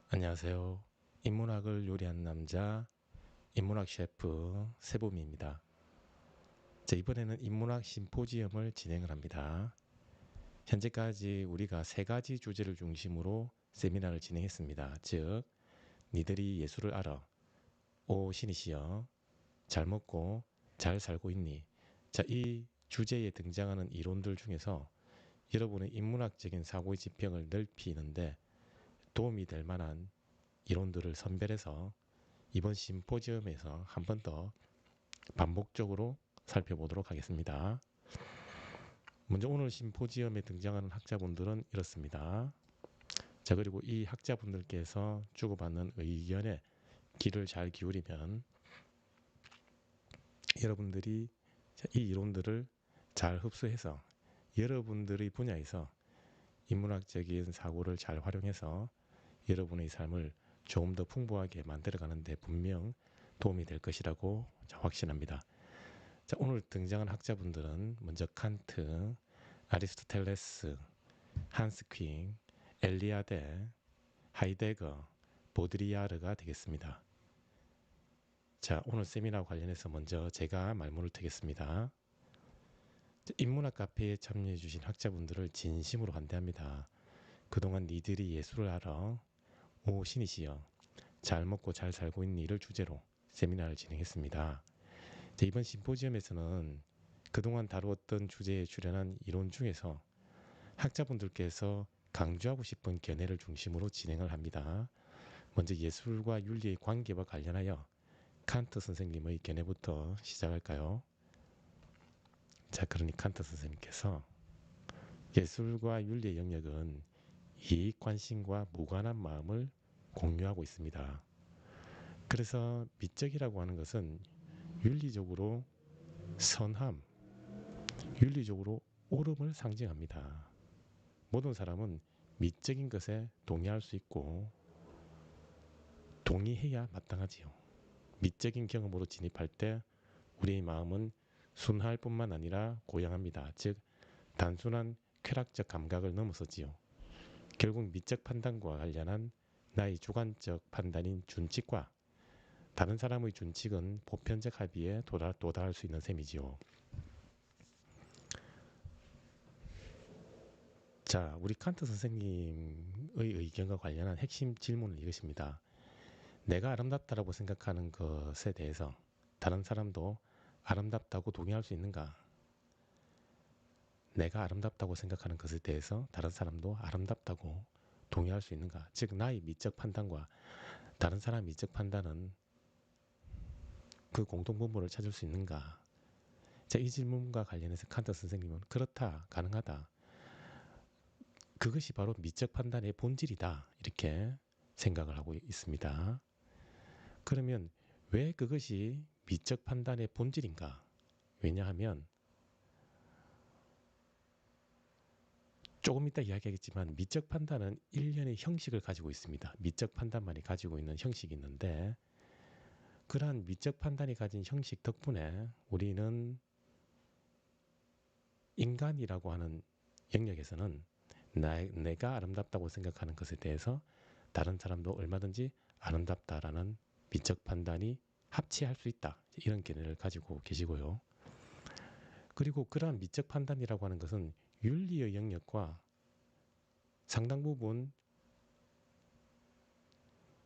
안녕하세요. 인문학을 요리하는 남자, 인문학 셰프 세봄입니다. 자, 이번에는 인문학 심포지엄을 진행을 합니다. 현재까지 우리가 세 가지 주제를 중심으로 세미나를 진행했습니다. 즉, 니들이 예술을 알아, 오 신이시여, 잘 먹고 잘 살고 있니? 자, 이 주제에 등장하는 이론들 중에서 여러분의 인문학적인 사고의 지평을 넓히는데 도움이 될 만한 이론들을 선별해서 이번 심포지엄에서 한 번 더 반복적으로 살펴보도록 하겠습니다. 먼저 오늘 심포지엄에 등장하는 학자분들은 이렇습니다. 자, 그리고 이 학자분들께서 주고받는 의견에 귀를 잘 기울이면 여러분들이 이 이론들을 잘 흡수해서 여러분들의 분야에서 인문학적인 사고를 잘 활용해서 여러분의 삶을 조금 더 풍부하게 만들어가는 데 분명 도움이 될 것이라고 확신합니다. 자, 오늘 등장한 학자분들은 먼저 칸트, 아리스토텔레스, 한스 퀸, 엘리아데, 하이데거, 보드리아르가 되겠습니다. 자, 오늘 세미나 관련해서 먼저 제가 말문을 트겠습니다. 인문학 카페에 참여해 주신 학자분들을 진심으로 환대합니다. 그동안 니들이 예술을 알아, 오 신이시여, 잘 먹고 잘 살고 있는 이를 주제로 세미나를 진행했습니다. 자, 이번 심포지엄에서는 그동안 다루었던 주제에 출연한 이론 중에서 학자분들께서 강조하고 싶은 견해를 중심으로 진행을 합니다. 먼저 예술과 윤리의 관계와 관련하여 칸트 선생님의 견해부터 시작할까요? 자, 그러니 칸트 선생님께서 예술과 윤리의 영역은 이익관심과 무관한 마음을 공유하고 있습니다. 그래서 미적이라고 하는 것은 윤리적으로 선함, 윤리적으로 옳음을 상징합니다. 모든 사람은 미적인 것에 동의할 수 있고 동의해야 마땅하지요. 미적인 경험으로 진입할 때 우리의 마음은 순할 뿐만 아니라 고양합니다. 즉 단순한 쾌락적 감각을 넘어서지요. 결국 미적 판단과 관련한 나의 주관적 판단인 준칙과 다른 사람의 준칙은 보편적 합의에 도달할 수 있는 셈이지요. 자, 우리 칸트 선생님의 의견과 관련한 핵심 질문은 이것입니다. 내가 아름답다라고 생각하는 것에 대해서 다른 사람도 아름답다고 동의할 수 있는가? 내가 아름답다고 생각하는 것에 대해서 다른 사람도 아름답다고 동의할 수 있는가? 즉 나의 미적 판단과 다른 사람의 미적 판단은 그 공통분모를 찾을 수 있는가? 자, 이 질문과 관련해서 칸트 선생님은 그렇다, 가능하다. 그것이 바로 미적 판단의 본질이다. 이렇게 생각을 하고 있습니다. 그러면 왜 그것이 미적 판단의 본질인가? 왜냐하면 조금 이따 이야기하겠지만 미적 판단은 일련의 형식을 가지고 있습니다. 미적 판단만이 가지고 있는 형식이 있는데 그러한 미적 판단이 가진 형식 덕분에 우리는 인간이라고 하는 영역에서는 내가 아름답다고 생각하는 것에 대해서 다른 사람도 얼마든지 아름답다라는 미적 판단이 합치할 수 있다. 이런 견해를 가지고 계시고요. 그리고 그러한 미적 판단이라고 하는 것은 윤리의 영역과 상당 부분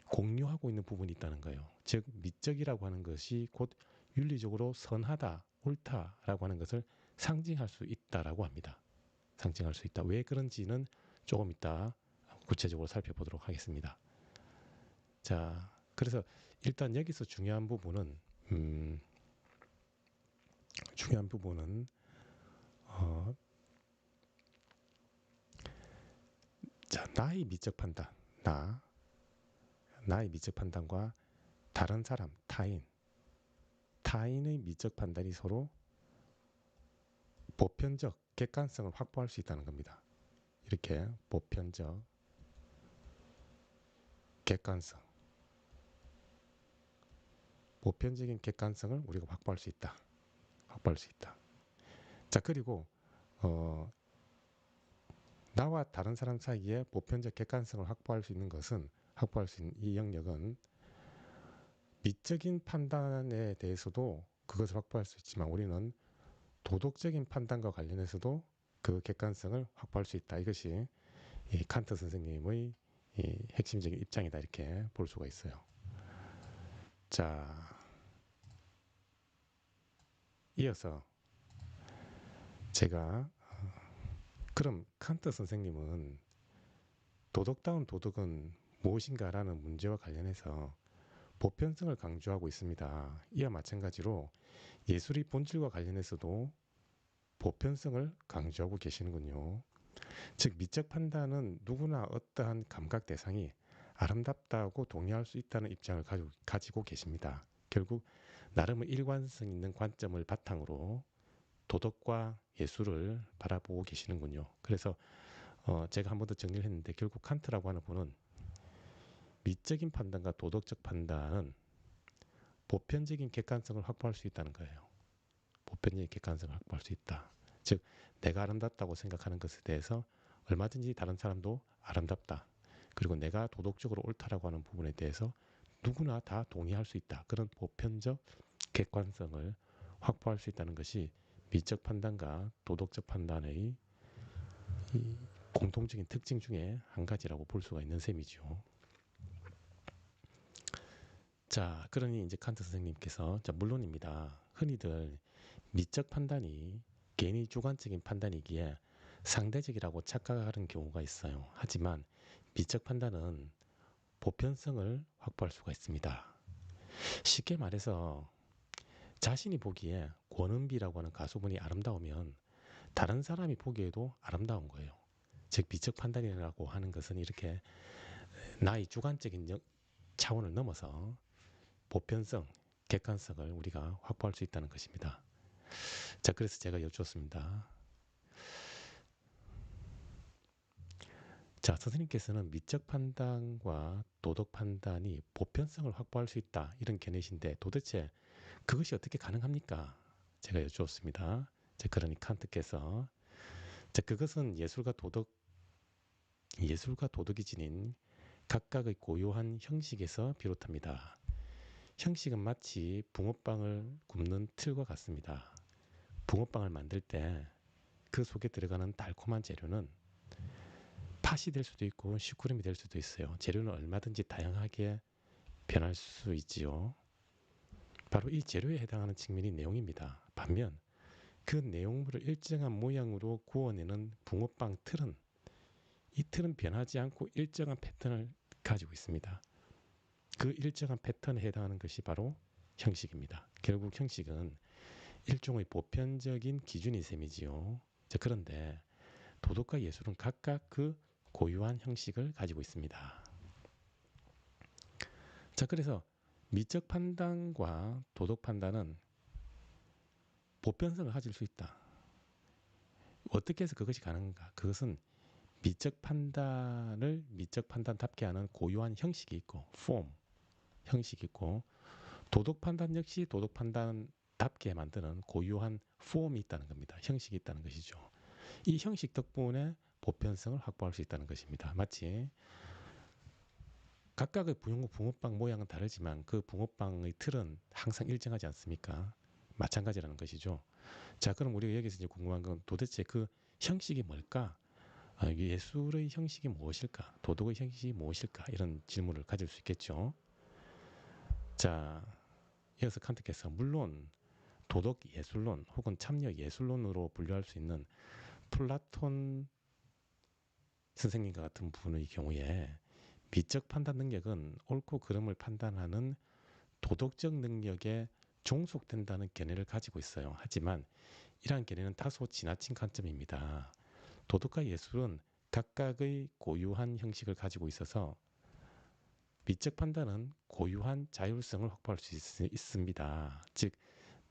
공유하고 있는 부분이 있다는 거예요. 즉 미적이라고 하는 것이 곧 윤리적으로 선하다, 옳다라고 하는 것을 상징할 수 있다라고 합니다. 상징할 수 있다. 왜 그런지는 조금 이따 구체적으로 살펴보도록 하겠습니다. 자, 그래서 일단 여기서 중요한 부분은 자, 나의 미적 판단, 나의 미적 판단과 다른 사람, 타인의 미적 판단이 서로 보편적 객관성을 확보할 수 있다는 겁니다. 이렇게 보편적 객관성, 보편적인 객관성을 우리가 확보할 수 있다. 확보할 수 있다. 자, 그리고 나와 다른 사람 사이에 보편적 객관성을 확보할 수 있는 것은 확보할 수 있는 이 영역은 미적인 판단에 대해서도 그것을 확보할 수 있지만 우리는 도덕적인 판단과 관련해서도 그 객관성을 확보할 수 있다. 이것이 이 칸트 선생님의 이 핵심적인 입장이다. 이렇게 볼 수가 있어요. 자, 이어서 제가 그럼 칸트 선생님은 도덕다운 도덕은 무엇인가라는 문제와 관련해서 보편성을 강조하고 있습니다. 이와 마찬가지로 예술의 본질과 관련해서도 보편성을 강조하고 계시는군요. 즉 미적 판단은 누구나 어떠한 감각 대상이 아름답다고 동의할 수 있다는 입장을 가지고 계십니다. 결국 나름의 일관성 있는 관점을 바탕으로 도덕과 예술을 바라보고 계시는군요. 그래서 제가 한 번 더 정리를 했는데 결국 칸트라고 하는 분은 미적인 판단과 도덕적 판단은 보편적인 객관성을 확보할 수 있다는 거예요. 보편적인 객관성을 확보할 수 있다. 즉 내가 아름답다고 생각하는 것에 대해서 얼마든지 다른 사람도 아름답다. 그리고 내가 도덕적으로 옳다라고 하는 부분에 대해서 누구나 다 동의할 수 있다. 그런 보편적 객관성을 확보할 수 있다는 것이 미적 판단과 도덕적 판단의 이 공통적인 특징 중에 한 가지라고 볼 수가 있는 셈이죠. 자, 그러니 이제 칸트 선생님께서 물론입니다. 흔히들 미적 판단이 개인의 주관적인 판단이기에 상대적이라고 착각하는 경우가 있어요. 하지만 미적 판단은 보편성을 확보할 수가 있습니다. 쉽게 말해서 자신이 보기에 권은비라고 하는 가수분이 아름다우면 다른 사람이 보기에도 아름다운 거예요. 즉 미적 판단이라고 하는 것은 이렇게 나의 주관적인 차원을 넘어서 보편성, 객관성을 우리가 확보할 수 있다는 것입니다. 자, 그래서 제가 여쭈었습니다. 자, 선생님께서는 미적 판단과 도덕 판단이 보편성을 확보할 수 있다. 이런 견해이신데 도대체 그것이 어떻게 가능합니까? 제가 여쭈었습니다. 자, 그러니 칸트께서 자, 그것은 예술과 도덕이 지닌 각각의 고유한 형식에서 비롯합니다. 형식은 마치 붕어빵을 굽는 틀과 같습니다. 붕어빵을 만들 때 그 속에 들어가는 달콤한 재료는 팥이 될 수도 있고 슈크림이 될 수도 있어요. 재료는 얼마든지 다양하게 변할 수 있지요. 바로 이 재료에 해당하는 측면이 내용입니다. 반면 그 내용물을 일정한 모양으로 구워내는 붕어빵 틀은 이 틀은 변하지 않고 일정한 패턴을 가지고 있습니다. 그 일정한 패턴에 해당하는 것이 바로 형식입니다. 결국 형식은 일종의 보편적인 기준인 셈이지요. 자, 그런데 도덕과 예술은 각각 그 고유한 형식을 가지고 있습니다. 자, 그래서 미적 판단과 도덕 판단은 보편성을 가질 수 있다. 어떻게 해서 그것이 가능한가? 그것은 미적 판단을 미적 판단답게 하는 고유한 형식이 있고, 형식이 있고, 도덕 판단 역시 도덕 판단답게 만드는 고유한 폼이 있다는 겁니다. 형식이 있다는 것이죠. 이 형식 덕분에 보편성을 확보할 수 있다는 것입니다. 마치 각각의 붕어빵 모양은 다르지만 그 붕어빵의 틀은 항상 일정하지 않습니까? 마찬가지라는 것이죠. 자, 그럼 우리가 여기서 이제 궁금한 건 도대체 그 형식이 뭘까? 예술의 형식이 무엇일까? 도덕의 형식이 무엇일까? 이런 질문을 가질 수 있겠죠. 자, 이어서 칸트께서 물론 도덕 예술론 혹은 참여 예술론으로 분류할 수 있는 플라톤 선생님과 같은 분의 경우에 미적 판단 능력은 옳고 그름을 판단하는 도덕적 능력에 종속된다는 견해를 가지고 있어요. 하지만 이러한 견해는 다소 지나친 관점입니다. 도덕과 예술은 각각의 고유한 형식을 가지고 있어서 미적 판단은 고유한 자율성을 확보할 수 있습니다. 즉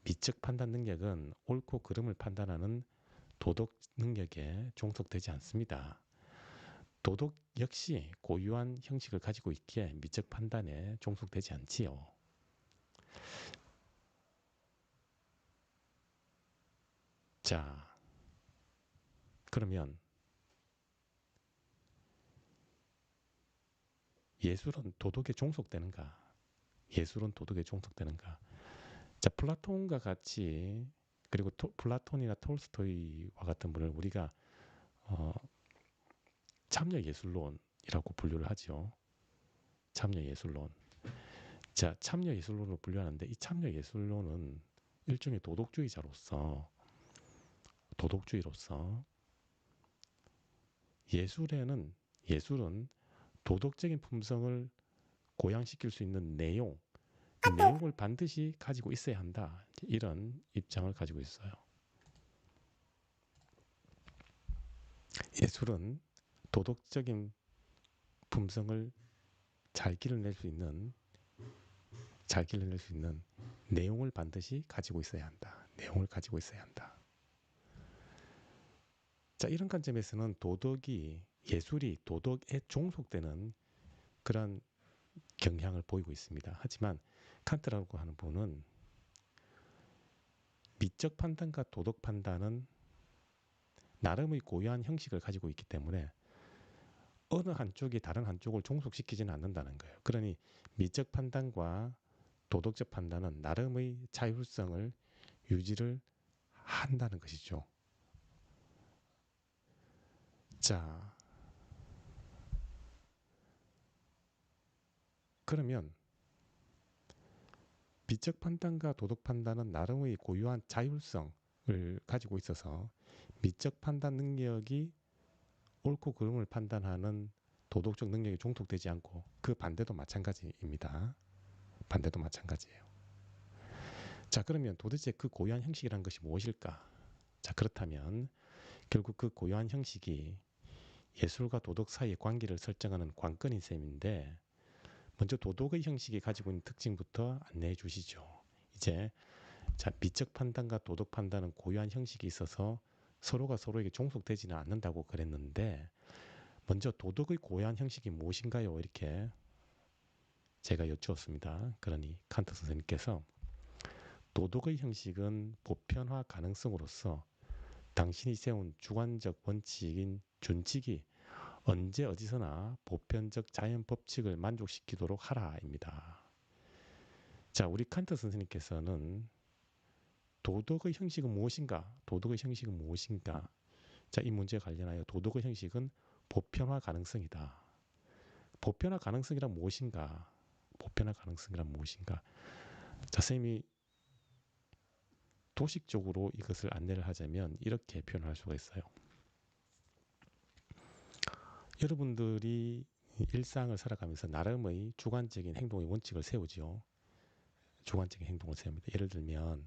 미적 판단 능력은 옳고 그름을 판단하는 도덕 능력에 종속되지 않습니다. 도덕 역시 고유한 형식을 가지고 있기에 미적 판단에 종속되지 않지요. 자, 그러면 예술은 도덕에 종속되는가? 예술은 도덕에 종속되는가? 자, 플라톤과 같이 그리고 플라톤이나 톨스토이와 같은 분을 우리가 어, 참여 예술론이라고 분류를 하죠. 참여 예술론. 자, 참여 예술론으로 분류하는데 이 참여 예술론은 일종의 도덕주의로서 예술은 도덕적인 품성을 고양시킬 수 있는 내용을 반드시 가지고 있어야 한다. 이런 입장을 가지고 있어요. 예술은 도덕적인 품성을 잘 길러낼 수 있는 내용을 반드시 가지고 있어야 한다. 내용을 가지고 있어야 한다. 자, 이런 관점에서는 예술이 도덕에 종속되는 그런 경향을 보이고 있습니다. 하지만 칸트라고 하는 분은 미적 판단과 도덕 판단은 나름의 고유한 형식을 가지고 있기 때문에 어느 한쪽이 다른 한쪽을 종속시키지는 않는다는 거예요. 그러니 미적 판단과 도덕적 판단은 나름의 자율성을 유지를 한다는 것이죠. 자, 그러면 미적 판단과 도덕 판단은 나름의 고유한 자율성을 가지고 있어서 미적 판단 능력이 옳고 그름을 판단하는 도덕적 능력이 종속되지 않고 그 반대도 마찬가지입니다. 반대도 마찬가지예요. 자, 그러면 도대체 그 고유한 형식이란 것이 무엇일까? 자, 그렇다면 결국 그 고유한 형식이 예술과 도덕 사이의 관계를 설정하는 관건인 셈인데 먼저 도덕의 형식이 가지고 있는 특징부터 안내해 주시죠. 이제 자, 미적 판단과 도덕 판단은 고유한 형식이 있어서 서로가 서로에게 종속되지는 않는다고 그랬는데 먼저 도덕의 고유한 형식이 무엇인가요? 이렇게 제가 여쭈었습니다. 그러니 칸트 선생님께서 도덕의 형식은 보편화 가능성으로서 당신이 세운 주관적 원칙인 준칙이 언제 어디서나 보편적 자연 법칙을 만족시키도록 하라입니다. 자, 우리 칸트 선생님께서는 도덕의 형식은 무엇인가? 자, 이 문제에 관련하여 도덕의 형식은 보편화 가능성이다. 보편화 가능성이란 무엇인가? 자, 선생님이 도식적으로 이것을 안내를 하자면 이렇게 표현할 수가 있어요. 여러분들이 일상을 살아가면서 나름의 주관적인 행동의 원칙을 세우지요. 주관적인 행동을 세웁니다. 예를 들면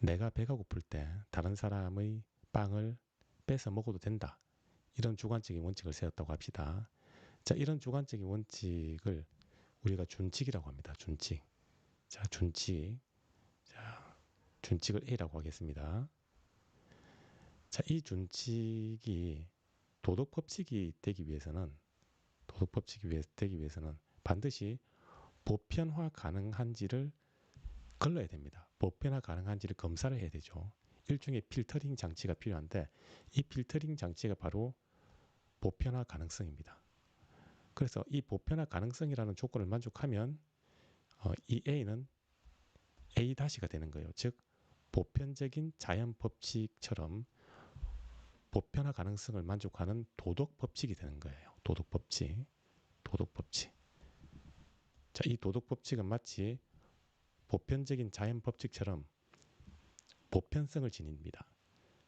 내가 배가 고플 때 다른 사람의 빵을 뺏어 먹어도 된다. 이런 주관적인 원칙을 세웠다고 합시다. 자, 이런 주관적인 원칙을 우리가 준칙이라고 합니다. 준칙. 자, 준칙을 A라고 하겠습니다. 자, 이 준칙이 도덕 법칙이 되기 위해서는 반드시 보편화 가능한지를 걸러야 됩니다. 보편화 가능한지를 검사를 해야 되죠. 일종의 필터링 장치가 필요한데 이 필터링 장치가 바로 보편화 가능성입니다. 그래서 이 보편화 가능성이라는 조건을 만족하면 이 A는 A-가 되는 거예요. 즉 보편적인 자연 법칙처럼 보편화 가능성을 만족하는 도덕 법칙이 되는 거예요. 도덕 법칙. 자, 이 도덕 법칙은 마치 보편적인 자연 법칙처럼 보편성을 지닙니다.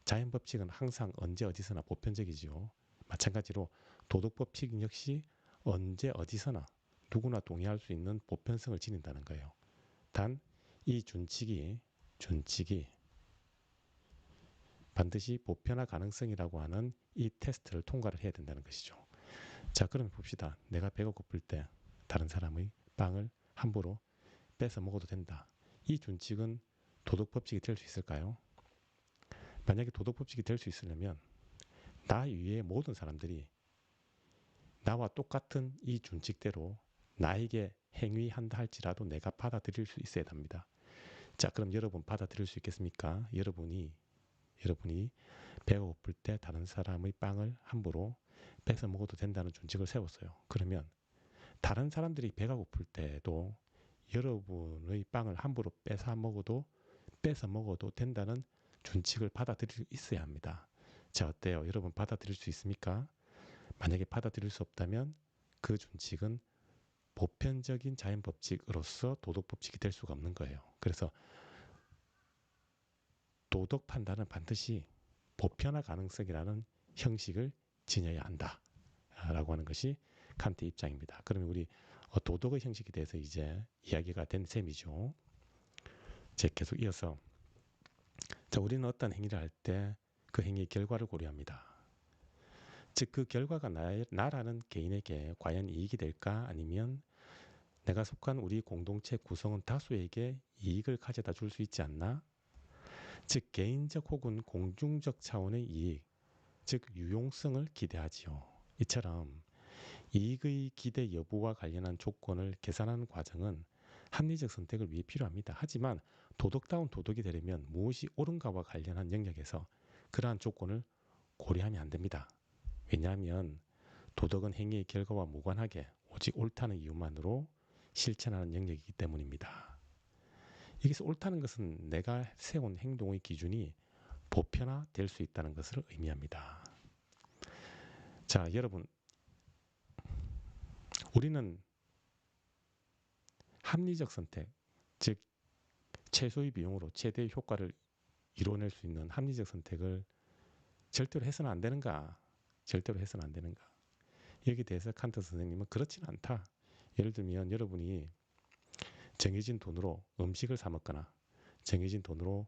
자연 법칙은 항상 언제 어디서나 보편적이지요. 마찬가지로 도덕 법칙 역시 언제 어디서나 누구나 동의할 수 있는 보편성을 지닌다는 거예요. 단 이 준칙이 반드시 보편화 가능성이라고 하는 이 테스트를 통과를 해야 된다는 것이죠. 자, 그럼 봅시다. 내가 배가 고플 때 다른 사람의 빵을 함부로 뺏어 먹어도 된다. 이 준칙은 도덕 법칙이 될 수 있을까요? 만약에 도덕 법칙이 될 수 있으려면 나 위에 모든 사람들이 나와 똑같은 이 준칙대로 나에게 행위한다 할지라도 내가 받아들일 수 있어야 합니다. 자, 그럼 여러분 받아들일 수 있겠습니까? 여러분이 여러분이 배가 고플 때 다른 사람의 빵을 함부로 뺏어 먹어도 된다는 준칙을 세웠어요. 그러면 다른 사람들이 배가 고플 때도 여러분의 빵을 함부로 뺏어 먹어도 된다는 준칙을 받아들일 수 있어야 합니다. 자, 어때요? 여러분 받아들일 수 있습니까? 만약에 받아들일 수 없다면 그 준칙은 보편적인 자연 법칙으로서 도덕 법칙이 될 수가 없는 거예요. 그래서 도덕 판단은 반드시 보편화 가능성이라는 형식을 지녀야 한다. 라고 하는 것이 칸트의 입장입니다. 그러면 우리 도덕의 형식에 대해서 이제 이야기가 된 셈이죠. 이제 계속 이어서 자, 우리는 어떤 행위를 할 때 그 행위의 결과를 고려합니다. 즉 그 결과가 나라는 개인에게 과연 이익이 될까 아니면 내가 속한 우리 공동체 구성원 다수에게 이익을 가져다 줄 수 있지 않나? 즉 개인적 혹은 공중적 차원의 이익, 즉 유용성을 기대하지요. 이처럼 이익의 기대 여부와 관련한 조건을 계산하는 과정은 합리적 선택을 위해 필요합니다. 하지만 도덕다운 도덕이 되려면 무엇이 옳은가와 관련한 영역에서 그러한 조건을 고려하면 안 됩니다. 왜냐하면 도덕은 행위의 결과와 무관하게 오직 옳다는 이유만으로 실천하는 영역이기 때문입니다. 여기서 옳다는 것은 내가 세운 행동의 기준이 보편화될 수 있다는 것을 의미합니다. 자, 여러분, 우리는 합리적 선택, 즉 최소의 비용으로 최대의 효과를 이뤄낼 수 있는 합리적 선택을 절대로 해서는 안 되는가? 절대로 해서는 안 되는가? 여기에 대해서 칸트 선생님은 그렇지는 않다. 예를 들면 여러분이 정해진 돈으로 음식을 사 먹거나 정해진 돈으로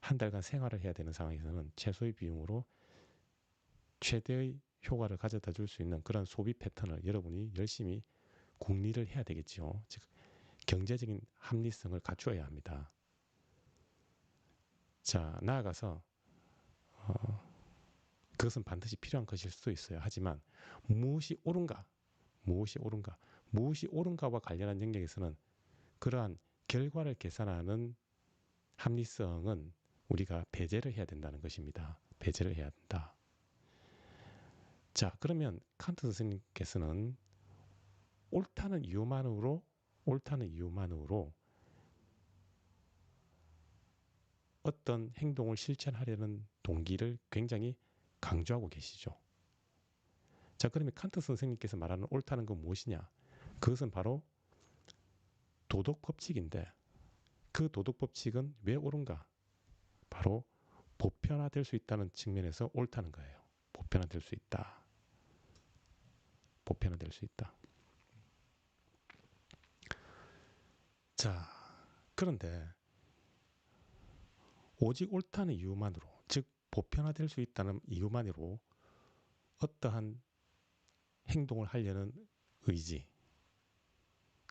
한 달간 생활을 해야 되는 상황에서는 최소의 비용으로 최대의 효과를 가져다 줄 수 있는 그런 소비 패턴을 여러분이 열심히 궁리를 해야 되겠지요. 즉 경제적인 합리성을 갖추어야 합니다. 자, 나아가서 그것은 반드시 필요한 것일 수도 있어요. 하지만 무엇이 옳은가, 무엇이 옳은가와 관련한 영역에서는 그러한 결과를 계산하는 합리성은 우리가 배제를 해야 된다는 것입니다. 배제를 해야 된다. 자, 그러면 칸트 선생님께서는 옳다는 이유만으로 어떤 행동을 실천하려는 동기를 굉장히 강조하고 계시죠. 자, 그러면 칸트 선생님께서 말하는 옳다는 건 무엇이냐? 그것은 바로 도덕 법칙인데 그 도덕 법칙은 왜 옳은가? 바로 보편화될 수 있다는 측면에서 옳다는 거예요. 보편화될 수 있다. 보편화될 수 있다. 자, 그런데 오직 옳다는 이유만으로, 즉 보편화될 수 있다는 이유만으로 어떠한 행동을 하려는 의지,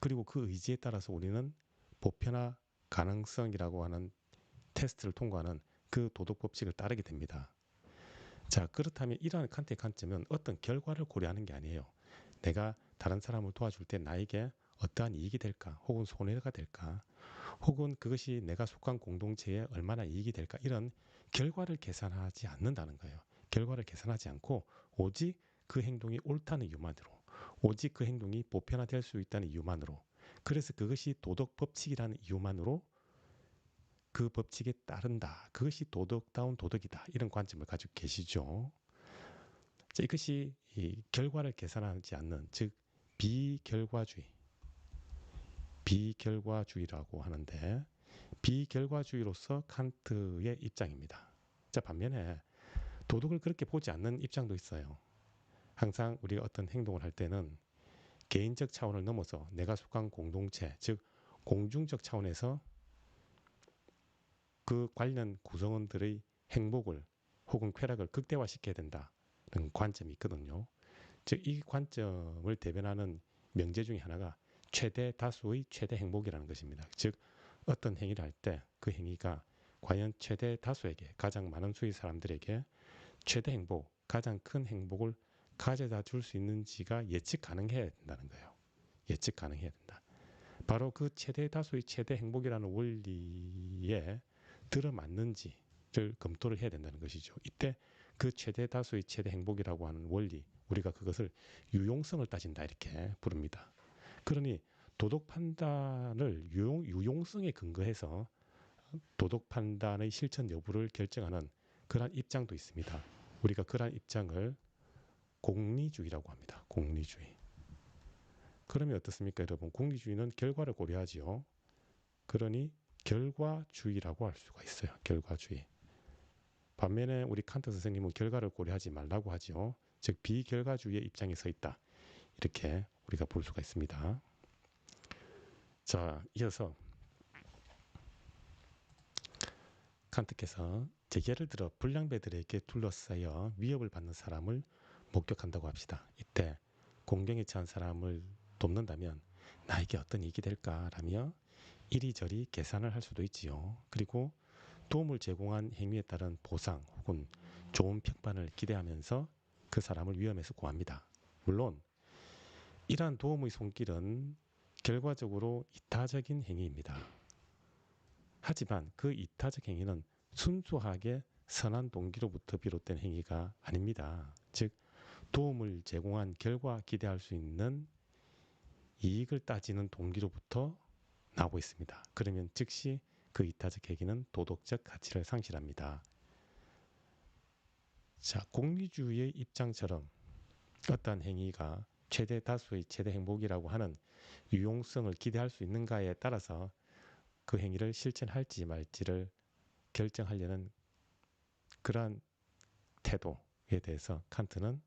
그리고 그 의지에 따라서 우리는 보편화 가능성이라고 하는 테스트를 통과하는 그 도덕 법칙을 따르게 됩니다. 자, 그렇다면 이러한 칸트의 관점은 어떤 결과를 고려하는 게 아니에요. 내가 다른 사람을 도와줄 때 나에게 어떠한 이익이 될까, 혹은 손해가 될까, 혹은 그것이 내가 속한 공동체에 얼마나 이익이 될까, 이런 결과를 계산하지 않는다는 거예요. 결과를 계산하지 않고 오직 그 행동이 옳다는 이유만으로, 오직 그 행동이 보편화될 수 있다는 이유만으로, 그래서 그것이 도덕 법칙이라는 이유만으로 그 법칙에 따른다. 그것이 도덕다운 도덕이다. 이런 관점을 가지고 계시죠. 자, 이것이 이 결과를 계산하지 않는, 즉 비결과주의라고 하는데, 비결과주의로서 칸트의 입장입니다. 자, 반면에 도덕을 그렇게 보지 않는 입장도 있어요. 항상 우리가 어떤 행동을 할 때는 개인적 차원을 넘어서 내가 속한 공동체, 즉 공중적 차원에서 그 관련 구성원들의 행복을 혹은 쾌락을 극대화시켜야 된다는 관점이 있거든요. 즉 이 관점을 대변하는 명제 중에 하나가 최대 다수의 최대 행복이라는 것입니다. 즉 어떤 행위를 할 때 그 행위가 과연 최대 다수에게, 가장 많은 수의 사람들에게 최대 행복, 가장 큰 행복을 가져다 줄 수 있는지가 예측 가능해야 된다는 거예요. 예측 가능해야 된다. 바로 그 최대 다수의 최대 행복이라는 원리에 들어맞는지, 검토를 해야 된다는 것이죠. 이때 그 최대 다수의 최대 행복이라고 하는 원리, 우리가 그것을 유용성을 따진다 이렇게 부릅니다. 그러니 도덕 판단을 유용성에 근거해서 도덕 판단의 실천 여부를 결정하는 그러한 입장도 있습니다. 우리가 그러한 입장을 공리주의라고 합니다. 공리주의. 그러면 어떻습니까, 여러분? 공리주의는 결과를 고려하지요. 그러니 결과주의라고 할 수가 있어요. 결과주의. 반면에 우리 칸트 선생님은 결과를 고려하지 말라고 하지요. 즉 비결과주의의 입장에 서 있다. 이렇게 우리가 볼 수가 있습니다. 자, 이어서 칸트께서 예를 들어 불량배들에게 둘러싸여 위협을 받는 사람을 목격한다고 합시다. 이때 공경에 처한 사람을 돕는다면 나에게 어떤 이익이 될까라며 이리저리 계산을 할 수도 있지요. 그리고 도움을 제공한 행위에 따른 보상 혹은 좋은 평판을 기대하면서 그 사람을 위험에서 구합니다. 물론 이러한 도움의 손길은 결과적으로 이타적인 행위입니다. 하지만 그 이타적 행위는 순수하게 선한 동기로부터 비롯된 행위가 아닙니다. 즉 도움을 제공한 결과 기대할 수 있는 이익을 따지는 동기로부터 나오고 있습니다. 그러면 즉시 그 이타적 행위는 도덕적 가치를 상실합니다. 자, 공리주의의 입장처럼 어떠한 행위가 최대 다수의 최대 행복이라고 하는 유용성을 기대할 수 있는가에 따라서 그 행위를 실천할지 말지를 결정하려는 그러한 태도에 대해서 칸트는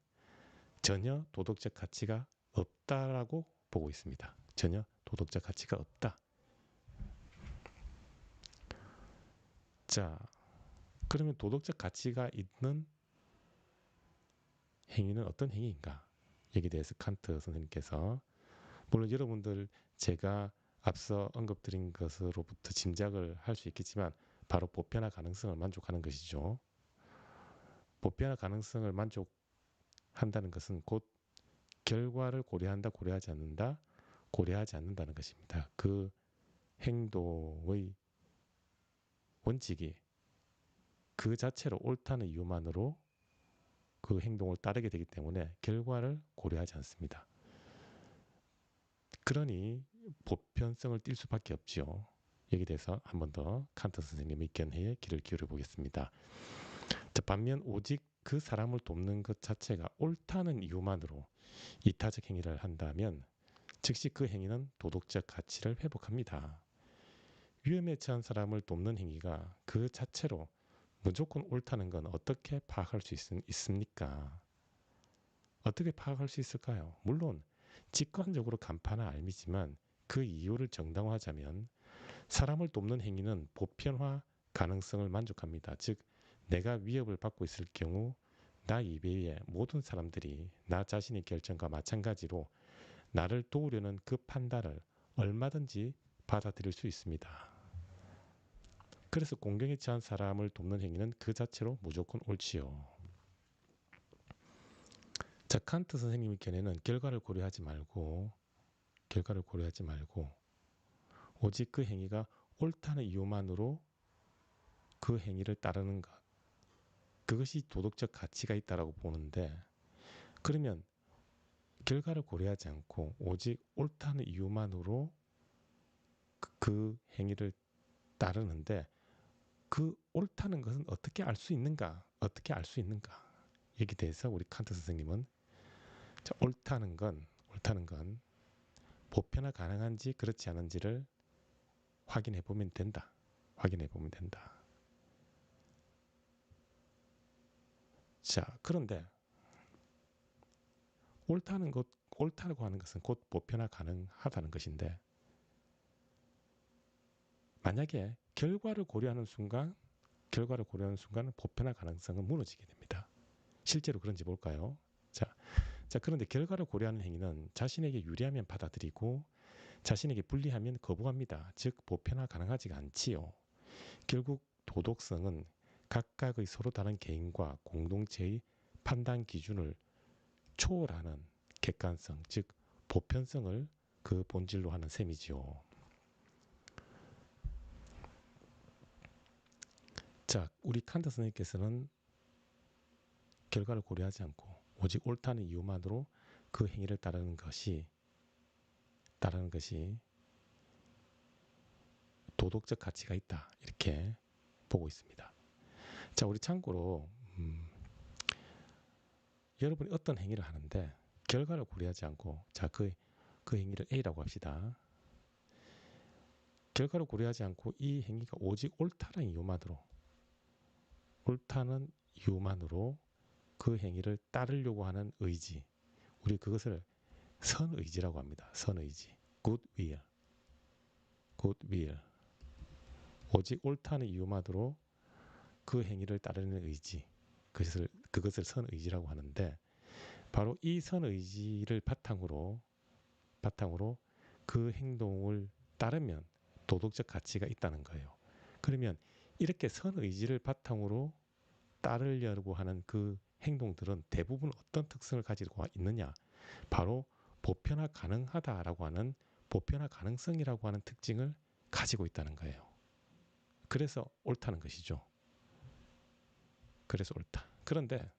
전혀 도덕적 가치가 없다라고 보고 있습니다. 전혀 도덕적 가치가 없다. 자, 그러면 도덕적 가치가 있는 행위는 어떤 행위인가? 여기에 대해서 칸트 선생님께서 물론 여러분들 제가 앞서 언급드린 것으로부터 짐작을 할 수 있겠지만 바로 보편화 가능성을 만족하는 것이죠. 보편화 가능성을 만족한다는 것은 곧 결과를 고려한다, 고려하지 않는다, 고려하지 않는다는 것입니다. 그 행동의 원칙이 그 자체로 옳다는 이유만으로 그 행동을 따르게 되기 때문에 결과를 고려하지 않습니다. 그러니 보편성을 띌 수밖에 없지요. 여기에 대해서 한 번 더 칸트 선생님의 견해에 귀를 기울여 보겠습니다. 자, 반면 오직 그 사람을 돕는 것 자체가 옳다는 이유만으로 이타적 행위를 한다면 즉시 그 행위는 도덕적 가치를 회복합니다. 위험에 처한 사람을 돕는 행위가 그 자체로 무조건 옳다는 건 어떻게 파악할 수 있습니까? 어떻게 파악할 수 있을까요? 물론 직관적으로 간파나 알미지만 그 이유를 정당화하자면 사람을 돕는 행위는 보편화 가능성을 만족합니다. 즉 내가 위협을 받고 있을 경우 나 이외의 모든 사람들이 나 자신의 결정과 마찬가지로 나를 도우려는 그 판단을 얼마든지 받아들일 수 있습니다. 그래서 공경에 처한 사람을 돕는 행위는 그 자체로 무조건 옳지요. 자, 칸트 선생님의 견해는 결과를 고려하지 말고 오직 그 행위가 옳다는 이유만으로 그 행위를 따르는 것, 그것이 도덕적 가치가 있다라고 보는데, 그러면 결과를 고려하지 않고 오직 옳다는 이유만으로 그 행위를 따르는데 그 옳다는 것은 어떻게 알 수 있는가? 어떻게 알 수 있는가? 여기에 대해서 우리 칸트 선생님은 옳다는 건 보편화 가능한지 그렇지 않은지를 확인해 보면 된다. 자, 그런데 옳다고 하는 것은 곧 보편화 가능하다는 것인데 만약에 결과를 고려하는 순간 보편화 가능성은 무너지게 됩니다. 실제로 그런지 볼까요? 자, 그런데 결과를 고려하는 행위는 자신에게 유리하면 받아들이고 자신에게 불리하면 거부합니다. 즉 보편화 가능하지가 않지요. 결국 도덕성은 각각의 서로 다른 개인과 공동체의 판단 기준을 초월하는 객관성, 즉 보편성을 그 본질로 하는 셈이지요. 자, 우리 칸트 선생님께서는 결과를 고려하지 않고 오직 옳다는 이유만으로 그 행위를 따르는 것이 도덕적 가치가 있다. 이렇게 보고 있습니다. 자, 우리 참고로 여러분이 어떤 행위를 하는데 결과를 고려하지 않고 자, 그 행위를 A라고 합시다. 결과를 고려하지 않고 이 행위가 오직 옳다는 이유만으로 그 행위를 따르려고 하는 의지, 우리 그것을 선의지라고 합니다. 선의지, goodwill. 오직 옳다는 이유만으로 그 행위를 따르는 의지, 그것을 선의지라고 하는데, 바로 이 선의지를 바탕으로 그 행동을 따르면 도덕적 가치가 있다는 거예요. 그러면 이렇게 선의지를 바탕으로 따르려고 하는 그 행동들은 대부분 어떤 특성을 가지고 있느냐? 바로 보편화 가능하다라고 하는 보편화 가능성이라고 하는 특징을 가지고 있다는 거예요. 그래서 옳다는 것이죠. 그래서 옳다. 그런데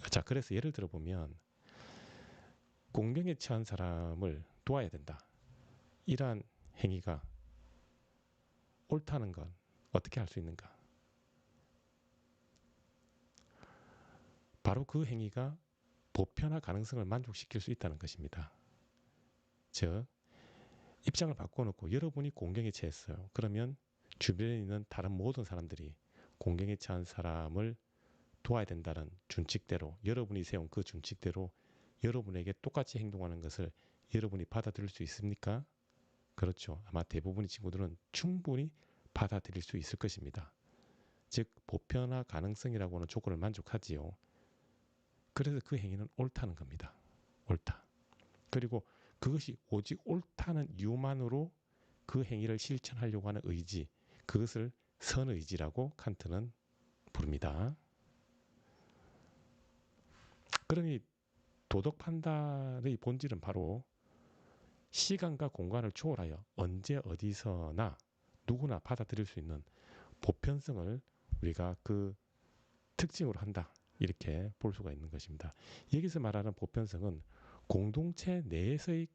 자, 그래서 예를 들어 보면 공경에 처한 사람을 도와야 된다. 이러한 행위가 옳다는 건 어떻게 할 수 있는가? 바로 그 행위가 보편화 가능성을 만족시킬 수 있다는 것입니다. 즉, 입장을 바꿔놓고 여러분이 공경에 처했어요. 그러면 주변에 있는 다른 모든 사람들이 공경에 처한 사람을 도와야 된다는 준칙대로, 여러분이 세운 그 준칙대로 여러분에게 똑같이 행동하는 것을 여러분이 받아들일 수 있습니까? 그렇죠. 아마 대부분의 친구들은 충분히 받아들일 수 있을 것입니다. 즉, 보편화 가능성이라고 하는 조건을 만족하지요. 그래서 그 행위는 옳다는 겁니다. 옳다. 그리고 그것이 오직 옳다는 이유만으로 그 행위를 실천하려고 하는 의지, 그것을 선의지라고 칸트는 부릅니다. 그러니 도덕 판단의 본질은 바로 시간과 공간을 초월하여 언제 어디서나 누구나 받아들일 수 있는 보편성을 우리가 그 특징으로 한다. 이렇게 볼 수가 있는 것입니다. 여기서 말하는 보편성은 공동체 내에서의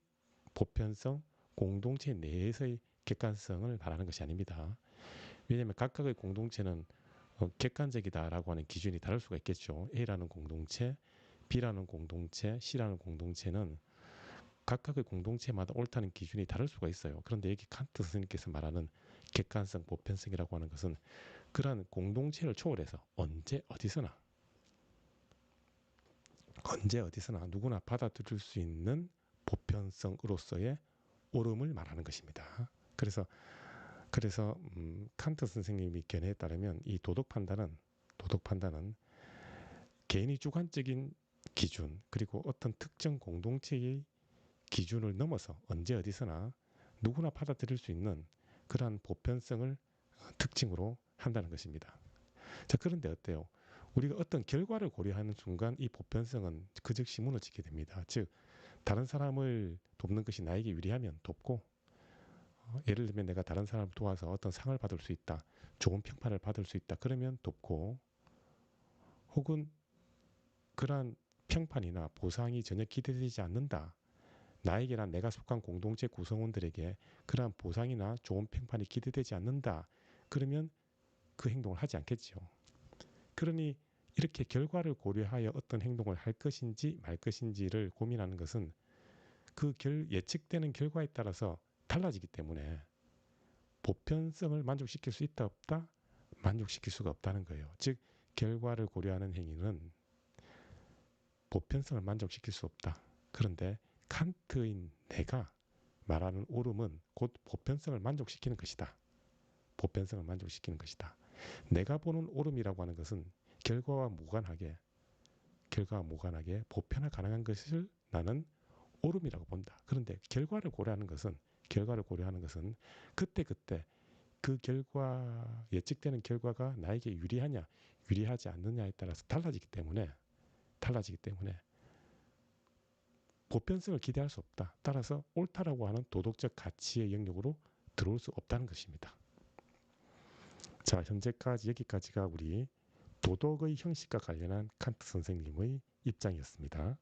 보편성, 공동체 내에서의 객관성을 말하는 것이 아닙니다. 왜냐하면 각각의 공동체는 객관적이다라고 하는 기준이 다를 수가 있겠죠. A라는 공동체, B라는 공동체, C라는 공동체는 각각의 공동체마다 옳다는 기준이 다를 수가 있어요. 그런데 여기 칸트 선생님께서 말하는 객관성, 보편성이라고 하는 것은 그러한 공동체를 초월해서 언제 어디서나 누구나 받아들일 수 있는 보편성으로서의 옳음을 말하는 것입니다. 그래서 칸트 선생님이 견해에 따르면 이 도덕 판단은 개인이 주관적인 기준, 그리고 어떤 특정 공동체의 기준을 넘어서 언제 어디서나 누구나 받아들일 수 있는 그러한 보편성을 특징으로 한다는 것입니다. 자, 그런데 어때요? 우리가 어떤 결과를 고려하는 순간 이 보편성은 그 즉시 무너지게 됩니다. 즉, 다른 사람을 돕는 것이 나에게 유리하면 돕고, 예를 들면 내가 다른 사람을 도와서 어떤 상을 받을 수 있다, 좋은 평판을 받을 수 있다, 그러면 돕고, 혹은 그러한 평판이나 보상이 전혀 기대되지 않는다, 나에게나 내가 속한 공동체 구성원들에게 그러한 보상이나 좋은 평판이 기대되지 않는다, 그러면 그 행동을 하지 않겠죠. 그러니 이렇게 결과를 고려하여 어떤 행동을 할 것인지 말 것인지를 고민하는 것은 그 예측되는 결과에 따라서 달라지기 때문에 보편성을 만족시킬 수 있다 없다? 만족시킬 수가 없다는 거예요. 즉, 결과를 고려하는 행위는 보편성을 만족시킬 수 없다. 그런데 칸트인 내가 말하는 옳음은 곧 보편성을 만족시키는 것이다. 보편성을 만족시키는 것이다. 내가 보는 옳음이라고 하는 것은 결과와 무관하게 보편화 가능한 것을 나는 옳음이라고 본다. 그런데 결과를 고려하는 것은 그때 그 예측되는 결과가 나에게 유리하냐 유리하지 않느냐에 따라서 달라지기 때문에 보편성을 기대할 수 없다. 따라서 옳다라고 하는 도덕적 가치의 영역으로 들어올 수 없다는 것입니다. 자, 현재까지 여기까지가 우리 도덕의 형식과 관련한 칸트 선생님의 입장이었습니다.